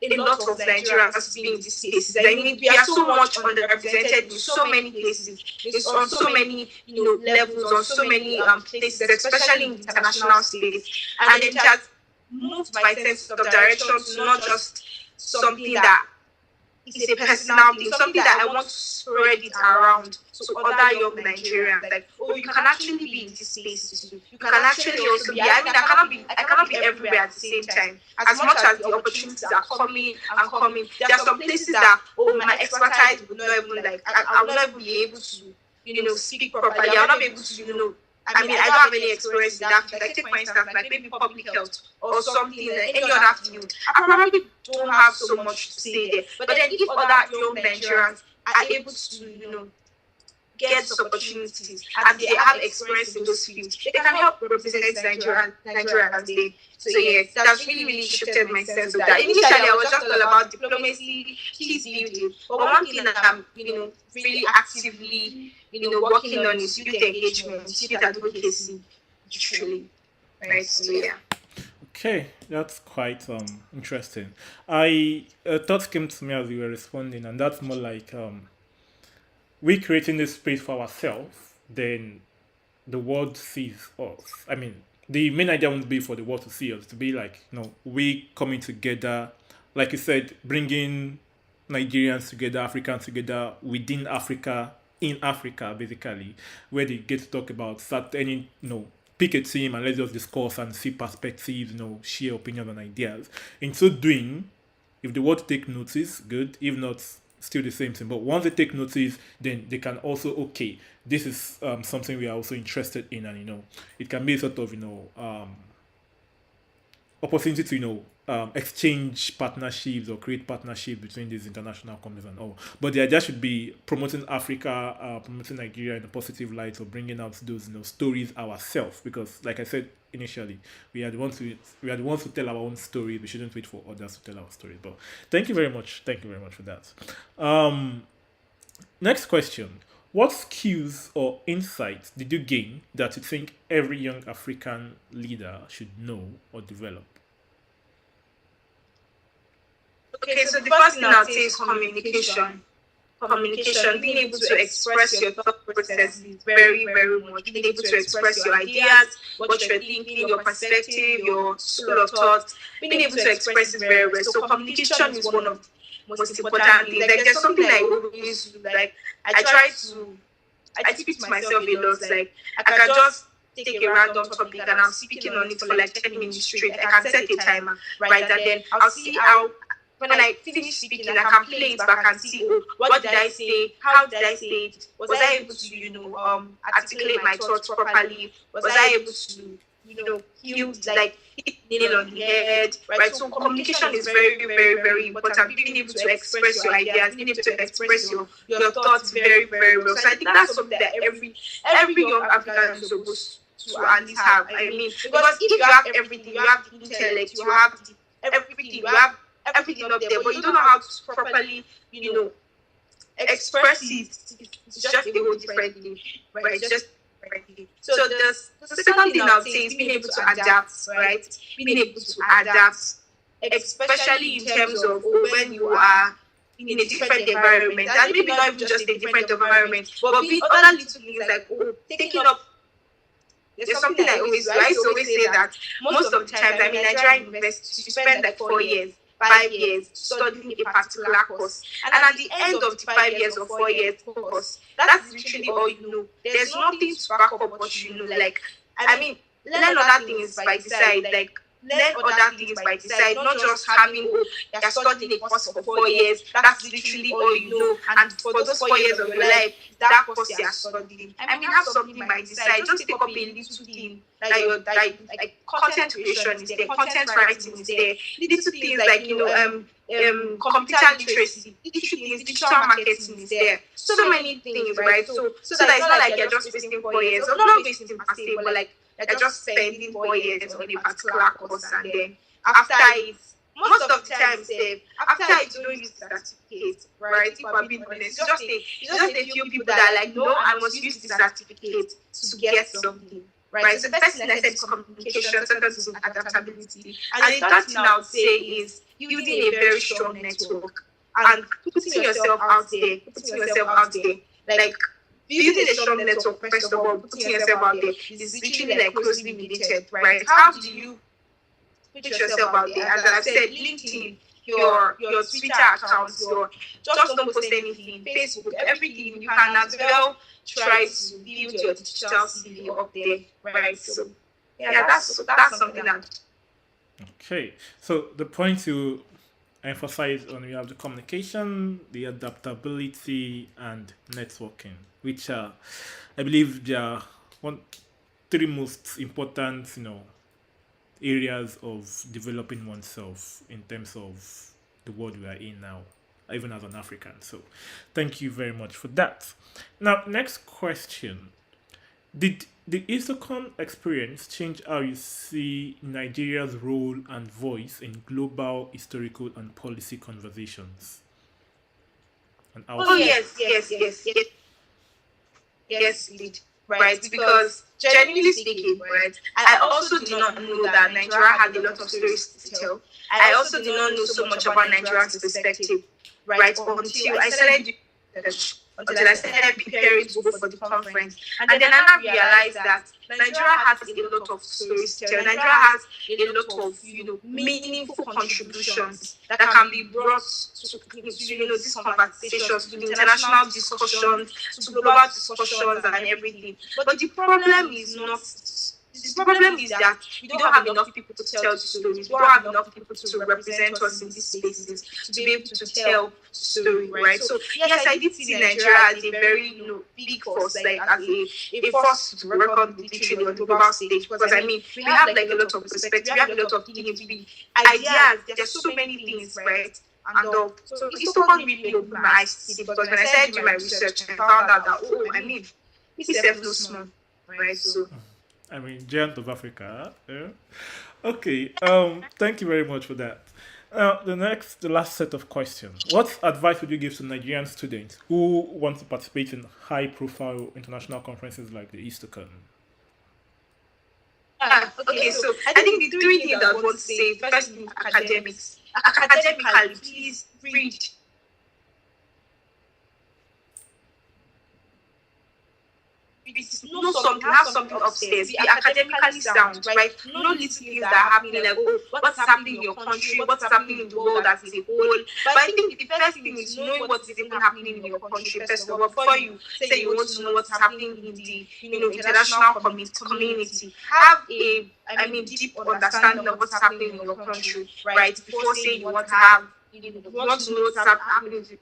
a lot of Nigerians to be in these places. I mean, we are so much underrepresented in so many places. It's on so many, levels, on so many places, especially in the international space. And it has moved my sense of direction to not just something that is a personal thing, something that I want to spread it around to other young Nigerians. Like, oh, you can actually be in this space too. You can actually also be. I mean, I cannot be everywhere at the same time. As much as the opportunities are coming and coming, there are some places that, oh, my expertise will not even like. I will not be able to, speak properly. I will not be able to, I mean, I don't have any experience in that field. Like, take for instance, like maybe public health or something, any other field. I probably don't have so much to say there. But then, if other young Nigerians are able to, get those opportunities and they have experience in those fields, they can help represent Nigeria as they. So yes, that's really, really shifted my sense of that. Initially, I was just all about diplomacy, peace building. But one thing that I'm, really actively, working on is youth engagement, youth advocacy, truly. Right. So yeah. Okay, that's quite interesting. I thoughts came to me as you were responding, and that's more like we creating this space for ourselves, then the world sees us. I mean, the main idea won't be for the world to see us, to be like, we coming together, like you said, bringing Nigerians together, Africans together within Africa, in Africa, basically, where they get to talk about certain, pick a team and let's just discuss and see perspectives, share opinions and ideas. In so doing, if the world take notice, good. If not, still the same thing. But once they take notice, then they can also, okay, this is something we are also interested in, and it can be a sort of opportunity to exchange partnerships or create partnerships between these international companies and all. But the idea should be promoting Africa, promoting Nigeria in a positive light, or bringing out those stories ourselves. Because, like I said initially, we are the ones to tell our own story. We shouldn't wait for others to tell our stories. But thank you very much. Thank you very much for that. Next question. What skills or insights did you gain that you think every young African leader should know or develop? Okay, so the first thing I'll say is communication. Communication, being able to express your thought process is very, very much. Being able to express your ideas, what you're thinking, your perspective, your school of thought, being able to express it very well. So communication is one of the most important things. Like, there's something I always do. Like, I speak to myself a lot. Like, I can just take a random topic and I'm speaking on it for like 10 minutes straight. I can set a timer, right? And then I'll see how, when I finish speaking, I can play it back and see, oh, what did I say? How did I say it? Was I able to, articulate my thoughts properly? Was I able to, hit nail on the head, right? So communication is very, very, very important. Being able to express your ideas, being able to express your thoughts very, very well. So I think that's something that every young African is supposed to at least have. I mean, because if you have everything, you have the intellect, you have everything, you have everything up there, but you don't know how to properly, express it. It's just a whole different thing, right? It's just correctly. So the second thing I would say is being able to adapt, right? Being able to adapt, especially in terms of when you are in a different environment, and maybe not even just a different environment, but being other little things like taking up. There's something I always do. I used to always say that most of the times, I mean, Nigerian universities, you spend like 4 years, 5 years studying a particular course, and at the end of the 5 years or 4 years course, that's literally all you know. There's nothing to back up what you know. Like, I mean, learn other things by the side, like learn other things by the side, not just having you're studying a course for 4 years. That's literally all you know, and for those 4 years of your life, that course you are studying. I mean, have something by the side. Just take up a little thing that you're like content creation is there, content writing is there, little things like computer literacy, little things, digital marketing is there. So many things, right? So that it's not like you're just wasting 4 years, or not wasting per se, but like you're just spending 4 years on a particular course, and then after it, most of the time, after it, you don't use the certificate, right? If I'm being honest, just a few people that are like, no, I must use the certificate to get something. Right, so the first thing I said is communication, second is adaptability, and the third thing I would say is building a very strong network and putting yourself out there, like building a strong network. First of all, putting yourself out there is literally like closely related, right? How do you put yourself out there? As I've said, LinkedIn, your Twitter accounts, your just don't post anything, Facebook, everything. You can as well try to build your digital CV up there, right? So yeah, that's something that. Okay, so the points you emphasize on, we have the communication, the adaptability, and networking, which are, I believe, they are three most important, areas of developing oneself in terms of the world we are in now, even as an African. So, thank you very much for that. Now, next question: did the Histocon experience change how you see Nigeria's role and voice in global historical and policy conversations? And how yes, it did. Right, because genuinely speaking, right, I also did not know that Nigeria had a lot of stories to tell. I also did not know so much about Nigeria's perspective, right, until I started doing research, until I started preparing to go for the conference. And then I now realized that Nigeria has a lot of stories to tell. Nigeria has a lot of, meaningful contributions that can be brought to these conversations, to the international discussions, to global discussions and everything. But the problem is not. The problem is that we don't have enough people to tell the stories. We don't have enough people to represent us in these spaces to be able to tell the story, right? So yes, I did see Nigeria as a very big force, like as a force to record literally on the global stage. Because I mean, we have like a lot of perspective, we have a lot of things, ideas. There's so many things, right? And so it's so really opened my eyes to see, because when I started doing my research, I found out that this is no small, right? So. I mean, giant of Africa. Yeah. Okay. Thank you very much for that. The last set of questions. What advice would you give to Nigerian students who want to participate in high-profile international conferences like the Histocon? Okay, so I think the three things I want to say. First, academics. Academically, please read. Have something upstairs. Be academically sound, right? No little things that are happening, like what's happening in your country, what's happening in the world as a whole. But I think the first thing is knowing what is even happening in your country. First of all, before you say you want to know what's happening in the international community, have a deep understanding of what's happening in your country, right? Before saying you want to have you want to know what's happening.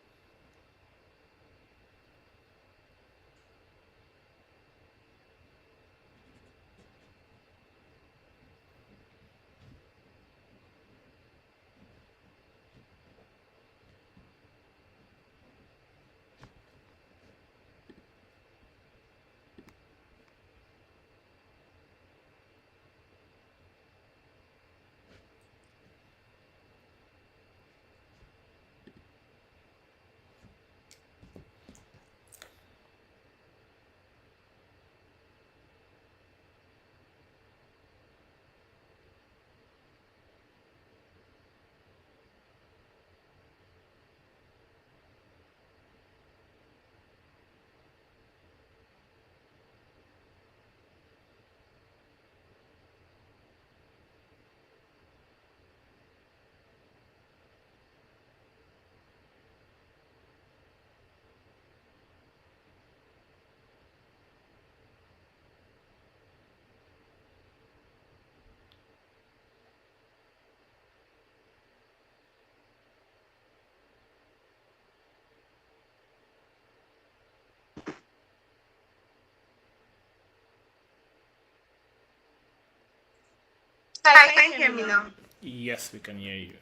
Hi, can you hear me now? Yes, we can hear you.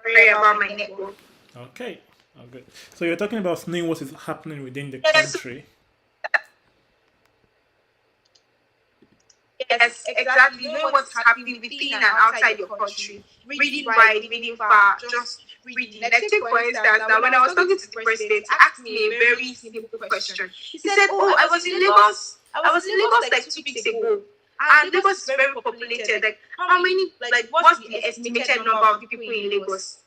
Sorry about my network. Okay. Okay. So you're talking about knowing what is happening within the Yes, country. yes, exactly. Knowing what's happening within and outside your country. Reading wide, reading far, just reading. Like, take for instance, now when I was talking to the president, he asked me a very simple question. He said, "Oh, I was in Lagos. I was in Lagos like 2 weeks ago. And Lagos is very populated. Like, how many, like, what's the estimated number of people in Lagos?"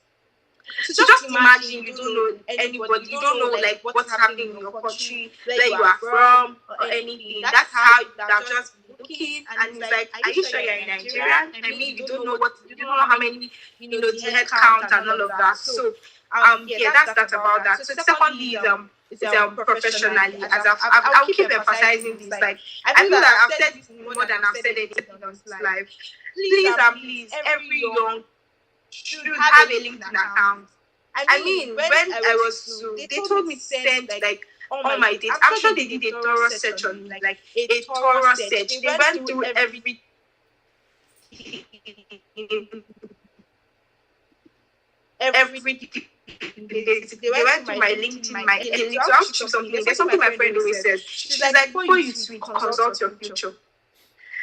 So just imagine you don't know anybody, you don't know like what's happening in your country, where you are from, or anything. That's how you are just looking, and it's like, are you sure you're a Nigerian? I mean, you don't know you don't know how many, the head count and all of that. So yeah, that's that about that. So secondly is professionally, as I'll keep emphasizing this. Like, I feel that I've said this more than I've said anything on this live. Please and please, every young should have a LinkedIn account. I mean, when I was they told me to send like all my dates. I'm sure they did a thorough search on me, like a thorough search. They went through everything. They went through my LinkedIn, my okay, so I'll shoot something. There's something my friend always says. She's like, before you tweet, consult your future.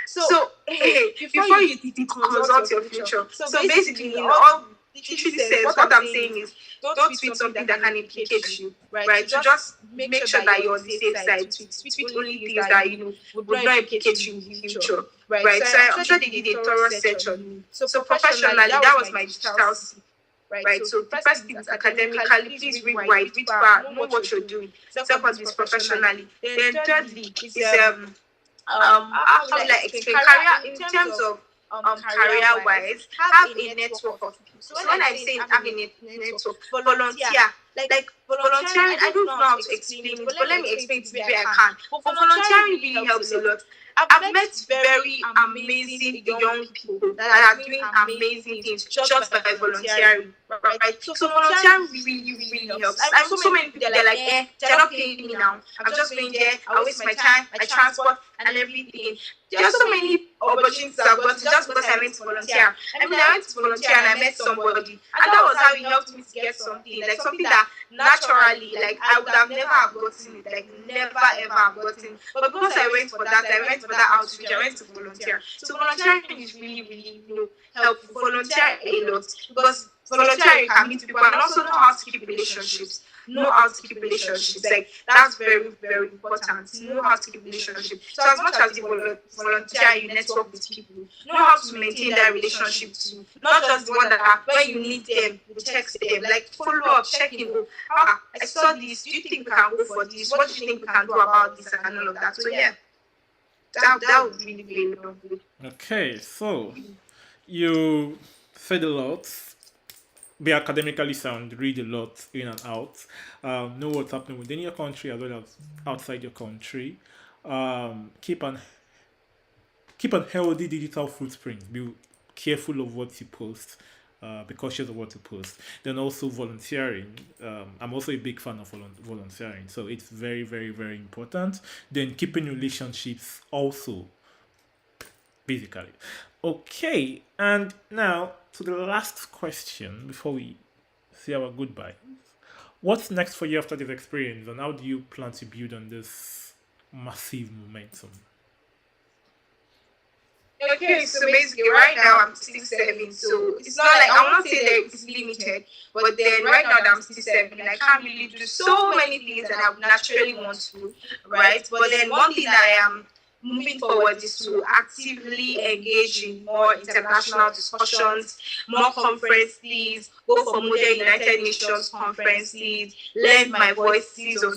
So, hey, before you consult your future. So basically, in all literally says, what I'm saying is, don't tweet something that can implicate you, right? So just make sure that you're on the safe side. Tweet only things that would not implicate you in the future, right? So I'm sure they did a thorough search on me. So professionally, that was my digital C. Right, so the first thing is academically, please read wide, read far, know what you're doing. Second is professionally. Then thirdly is how will I explain career in terms of career wise, have a network of people. So when I'm saying have a network, volunteer. Like volunteering, I don't know how to explain it, but let me explain it maybe I can. But volunteering really helps a lot. I've met very amazing young people that are doing amazing things just by volunteering, right? So volunteering really helps. I mean, so many people, they're like, they're not paying me now. I'm just going there, I waste my time, my transport, and everything. There are so many opportunities I've gotten just because I went to volunteer. I mean, I went to volunteer and I met somebody, and that was how he helped me to get something, like something that naturally, like I would have never have gotten it, like never ever have gotten. But because I went for that outreach, I went to volunteer. So volunteering is really helpful. Volunteer a lot because volunteering can meet people and also know how to keep relationships. Know how to keep relationships. Like that's very important. Know how to keep relationships. So as much as you volunteer, you network with people. Know how to maintain that relationship too. Not just the one that when you need them, you text them. Like follow up, check in. I saw this. Do you think we can go for this? What do you think we can do about this and all of that? So yeah, that would really be lovely. Okay, so you said a lot. Be academically sound, read a lot in and out, know what's happening within your country as well as outside your country. Keep an healthy digital footprint. Be careful of what you post. Be cautious of what you post. Then also volunteering. I'm also a big fan of volunteering, so it's very important. Then keeping relationships also, basically. Okay, and now to the last question before we say our goodbye. What's next for you after this experience, and how do you plan to build on this massive momentum? Okay, so basically, right now I'm still 7, so it's not like I won't say that it's limited, but then right now that I'm still 7, I can't really do so many things that I would naturally want to, right? But then one thing that I am moving forward is to actively engage in more international discussions, more conferences, go for Model United Nations conferences, lend my voices on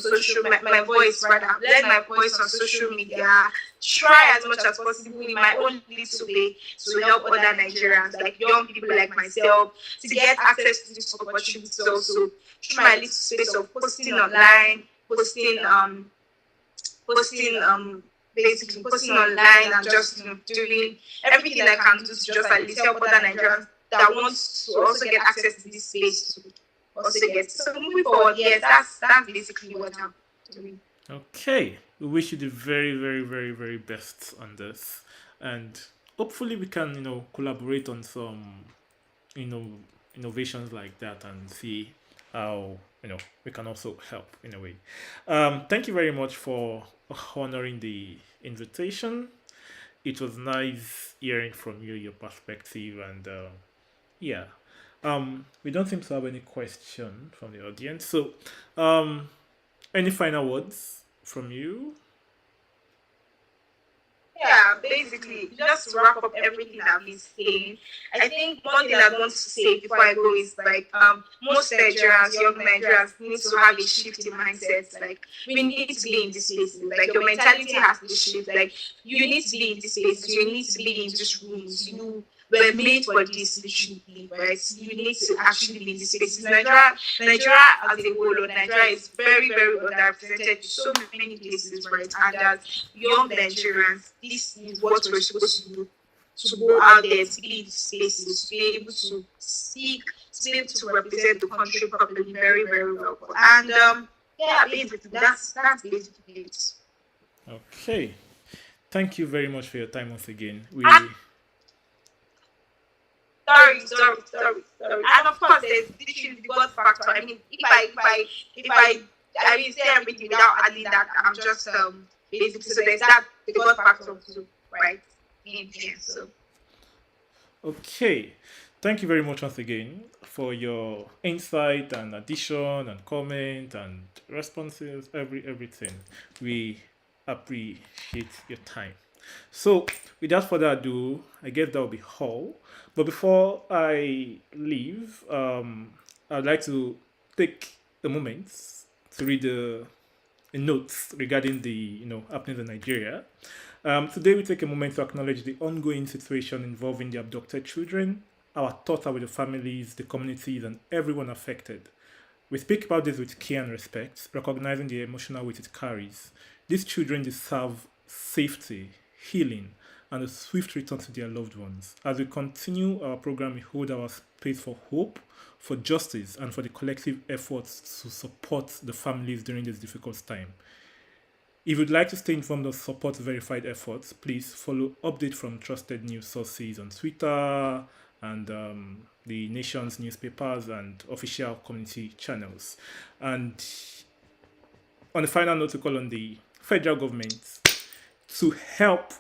my voice rather, lend my voice on social media, try as much as possible in my own little way to help other Nigerians, like young people like myself, to get access to this opportunity also through my little space of posting online, basically posting online and just doing everything I can do to just at least help other Nigerians that want to also get access to this space to also get. So moving forward, yes, that's basically what I'm doing. Okay, we wish you the very, very, very, very best on this, and hopefully we can, collaborate on some, you know, innovations like that and see how we can also help in a way. Thank you very much for honoring the invitation. It was nice hearing from you, your perspective, and yeah. We don't seem to have any question from the audience. So, any final words from you? Yeah, basically, just to wrap up everything I've been saying, I think one thing I want to say before I go is like most Nigerians, young Nigerians need to have a shift in mindset. Like we need to be in these spaces. Like your mentality has to shift. Like you need to be in these spaces. You need to be in these rooms. You were made for this literally, right? You need to actually be in these spaces. Nigeria as a whole, or Nigeria is very, very underrepresented in so many places, right? And as young Nigerians, this is what we're supposed to do, to go out there, to be in these spaces, to be able to speak, to be able to represent the country properly, very, very well. And yeah, basically, that's basically it. Okay. Thank you very much for your time once again. And sorry. And of course, there's literally the God factor. I mean, I mean, say everything without adding that, I'm just basically, so there's that the God factor too, right? In here, so. Okay. Thank you very much once again for your insight and addition and comment and responses, everything. We appreciate your time. So, without further ado, I guess that will be all. But before I leave, I'd like to take a moment to read the notes regarding the happenings in Nigeria. Today, we take a moment to acknowledge the ongoing situation involving the abducted children. Our thoughts are with the families, the communities, and everyone affected. We speak about this with care and respect, recognizing the emotional weight it carries. These children deserve safety, healing, and a swift return to their loved ones. As we continue our program, we hold our space for hope, for justice, and for the collective efforts to support the families during this difficult time. If you'd like to stay informed of support verified efforts, please follow updates from trusted news sources on Twitter and the nation's newspapers and official community channels. And on a final note, to call on the federal government to help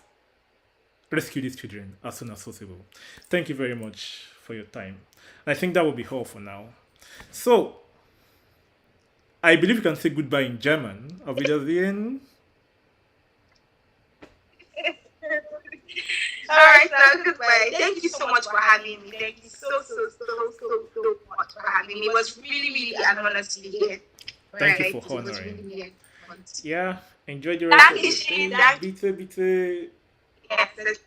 rescue these children as soon as possible. Thank you very much for your time. And I think that will be all for now. So, I believe you can say goodbye in German. Auf Wiedersehen. All right, so goodbye. Thank you so much for having me. Thank you so much for having me. It was really, really an honor to be here. Thank you for honoring. Really yeah, enjoy the rest of the day. Yes.